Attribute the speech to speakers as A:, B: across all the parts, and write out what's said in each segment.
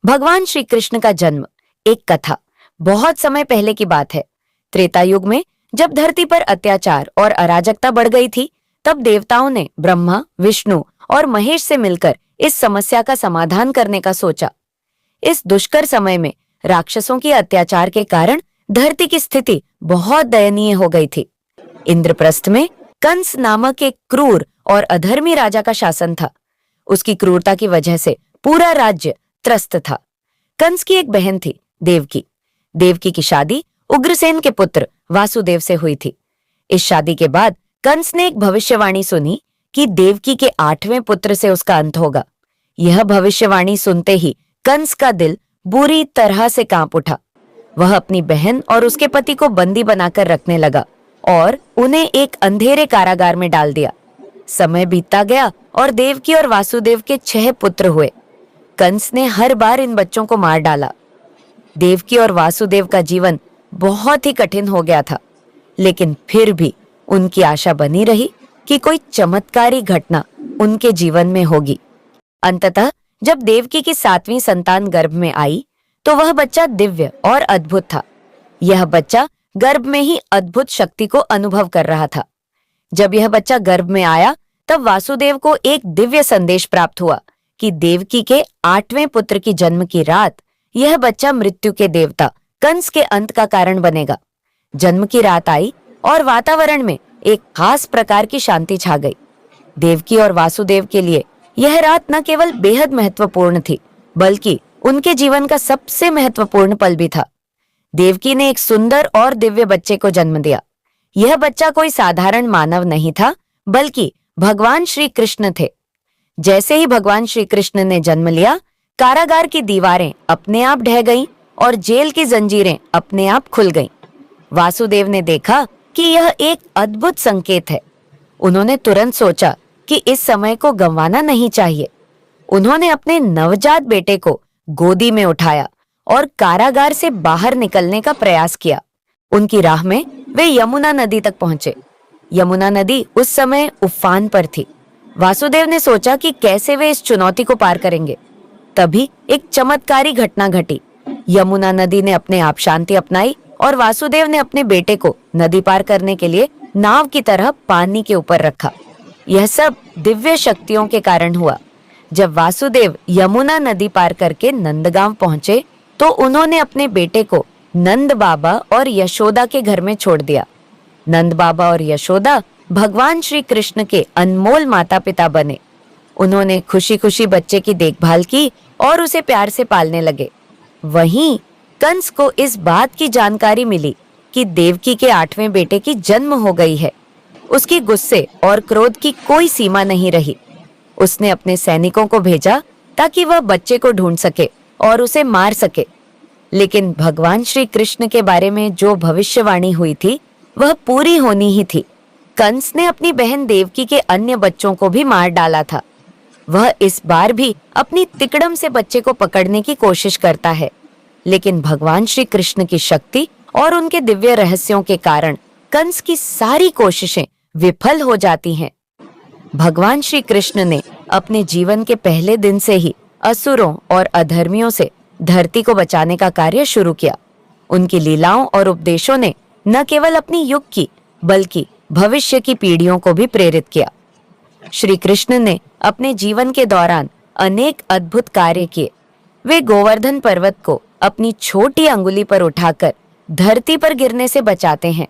A: भगवान श्री कृष्ण का जन्म। एक कथा। बहुत समय पहले की बात है। त्रेता युग में जब धरती पर अत्याचार और अराजकता बढ़ गई थी, तब देवताओं ने ब्रह्मा, विष्णु और महेश से मिलकर इस समस्या का समाधान करने का सोचा। इस दुष्कर समय में राक्षसों के अत्याचार के कारण धरती की स्थिति बहुत दयनीय हो गई थी। इंद्रप्रस्थ में कंस नामक एक क्रूर और अधर्मी राजा का शासन था। उसकी क्रूरता की वजह से पूरा राज्य त्रस्त था। कंस की एक बहन थी, देवकी। देवकी की शादी उग्रसेन के पुत्र वासुदेव से हुई थी। इस शादी के बाद कंस ने एक भविष्यवाणी सुनी कि देवकी के 8वें पुत्र से उसका अंत होगा। यह भविष्यवाणी सुनते ही कंस का दिल बुरी तरह से कांप उठा। वह अपनी बहन और उसके पति को बंदी बनाकर रखने लगा और उन्हें एक अंधेरे कारागार में डाल दिया। समय बीतता गया और देवकी और वासुदेव के 6 पुत्र हुए। कंस ने हर बार इन बच्चों को मार डाला। देवकी और वासुदेव का जीवन बहुत ही कठिन हो गया था, लेकिन फिर भी उनकी आशा बनी रही कि कोई चमत्कारी घटना उनके जीवन में होगी। अंततः जब देवकी की 7वीं संतान गर्भ में आई, तो वह बच्चा दिव्य और अद्भुत था। यह बच्चा गर्भ में ही अद्भुत शक्ति को अनुभव कर रहा था। जब यह बच्चा गर्भ में आया, तब वासुदेव को एक दिव्य संदेश प्राप्त हुआ कि देवकी के 8वें पुत्र की जन्म की रात यह बच्चा मृत्यु के देवता कंस के अंत का कारण बनेगा। जन्म की रात आई और वातावरण में एक खास प्रकार की शांति छा गई। देवकी और वासुदेव के लिए यह रात न केवल बेहद महत्वपूर्ण थी, बल्कि उनके जीवन का सबसे महत्वपूर्ण पल भी था। देवकी ने एक सुंदर और दिव्य बच्चे को जन्म दिया। यह बच्चा कोई साधारण मानव नहीं था, बल्कि भगवान श्री कृष्ण थे। जैसे ही भगवान श्री कृष्ण ने जन्म लिया, कारागार की दीवारें अपने आप ढह गईं और जेल की जंजीरें अपने आप खुल गईं। वासुदेव ने देखा कि यह एक अद्भुत संकेत है। उन्होंने तुरंत सोचा कि इस समय को गंवाना नहीं चाहिए। उन्होंने अपने नवजात बेटे को गोदी में उठाया और कारागार से बाहर निकलने का प्रयास किया। उनकी राह में वे यमुना नदी तक पहुंचे। यमुना नदी उस समय उफान पर थी। वासुदेव ने सोचा कि कैसे वे इस चुनौती को पार करेंगे। तभी एक चमत्कारी घटना घटी। यमुना नदी ने अपने आप शांति अपनाई और वासुदेव ने अपने बेटे को नदी पार करने के लिए नाव की तरह पानी के ऊपर रखा। यह सब दिव्य शक्तियों के कारण हुआ। जब वासुदेव यमुना नदी पार करके नंदगांव पहुंचे, तो उन्होंने अपने बेटे को नंद बाबा और यशोदा के घर में छोड़ दिया। नंद बाबा और यशोदा भगवान श्री कृष्ण के अनमोल माता पिता बने। उन्होंने खुशी खुशी बच्चे की देखभाल की और उसे प्यार से पालने लगे। वहीं कंस को इस बात की जानकारी मिली कि देवकी के 8वें बेटे की जन्म हो गई है। उसकी गुस्से और क्रोध की कोई सीमा नहीं रही। उसने अपने सैनिकों को भेजा ताकि वह बच्चे को ढूंढ सके और उसे मार सके। लेकिन भगवान श्री कृष्ण के बारे में जो भविष्यवाणी हुई थी, वह पूरी होनी ही थी। कंस ने अपनी बहन देवकी के अन्य बच्चों को भी मार डाला था। वह इस बार भी अपनी तिकड़म से बच्चे को पकड़ने की कोशिश करता है, लेकिन भगवान श्री कृष्ण की शक्ति और उनके दिव्य रहस्यों के कारण कंस की सारी कोशिशें विफल हो जाती हैं। भगवान श्री कृष्ण ने अपने जीवन के पहले दिन से ही असुरों और अधर्मियों से धरती को बचाने का कार्य शुरू किया। उनकी लीलाओं और उपदेशों ने न केवल अपनी युग की, बल्कि भविष्य की पीढ़ियों को भी प्रेरित किया। श्री कृष्ण ने अपने जीवन के दौरान अनेक अद्भुत कार्य किए। वे गोवर्धन पर्वत को अपनी छोटी अंगुली पर उठाकर धरती पर गिरने से बचाते हैं।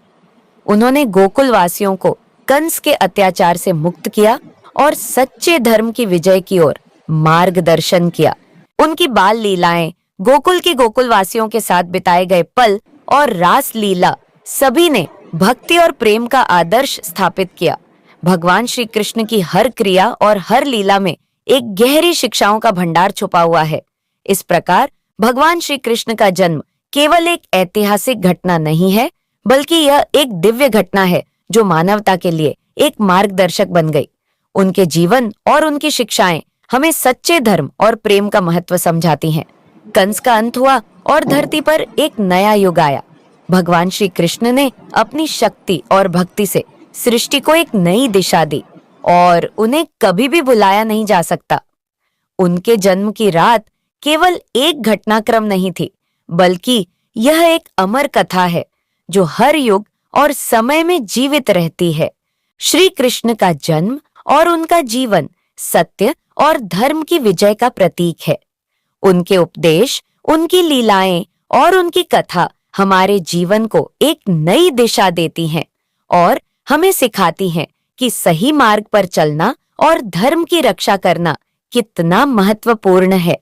A: उन्होंने गोकुल वासियों को कंस के अत्याचार से मुक्त किया और सच्चे धर्म की विजय की ओर मार्गदर्शन किया। उनकी बाल लीलाएं, गोकुल के गोकुलवासियों के साथ बिताए गए पल और रास लीला, सभी ने भक्ति और प्रेम का आदर्श स्थापित किया। भगवान श्री कृष्ण की हर क्रिया और हर लीला में एक गहरी शिक्षाओं का भंडार छुपा हुआ है। इस प्रकार भगवान श्री कृष्ण का जन्म केवल एक ऐतिहासिक घटना नहीं है, बल्कि यह एक दिव्य घटना है जो मानवता के लिए एक मार्गदर्शक बन गई। उनके जीवन और उनकी शिक्षाएं हमें सच्चे धर्म और प्रेम का महत्व समझाती हैं। कंस का अंत हुआ और धरती पर एक नया युग आया। भगवान श्री कृष्ण ने अपनी शक्ति और भक्ति से सृष्टि को एक नई दिशा दी और उन्हें कभी भी भुलाया नहीं जा सकता। उनके जन्म की रात केवल एक घटनाक्रम नहीं थी, बल्कि यह एक अमर कथा है जो हर युग और समय में जीवित रहती है। श्री कृष्ण का जन्म और उनका जीवन सत्य और धर्म की विजय का प्रतीक है। उनके उपदेश, उनकी लीलाएं और उनकी कथा हमारे जीवन को एक नई दिशा देती हैं और हमें सिखाती हैं कि सही मार्ग पर चलना और धर्म की रक्षा करना कितना महत्वपूर्ण है।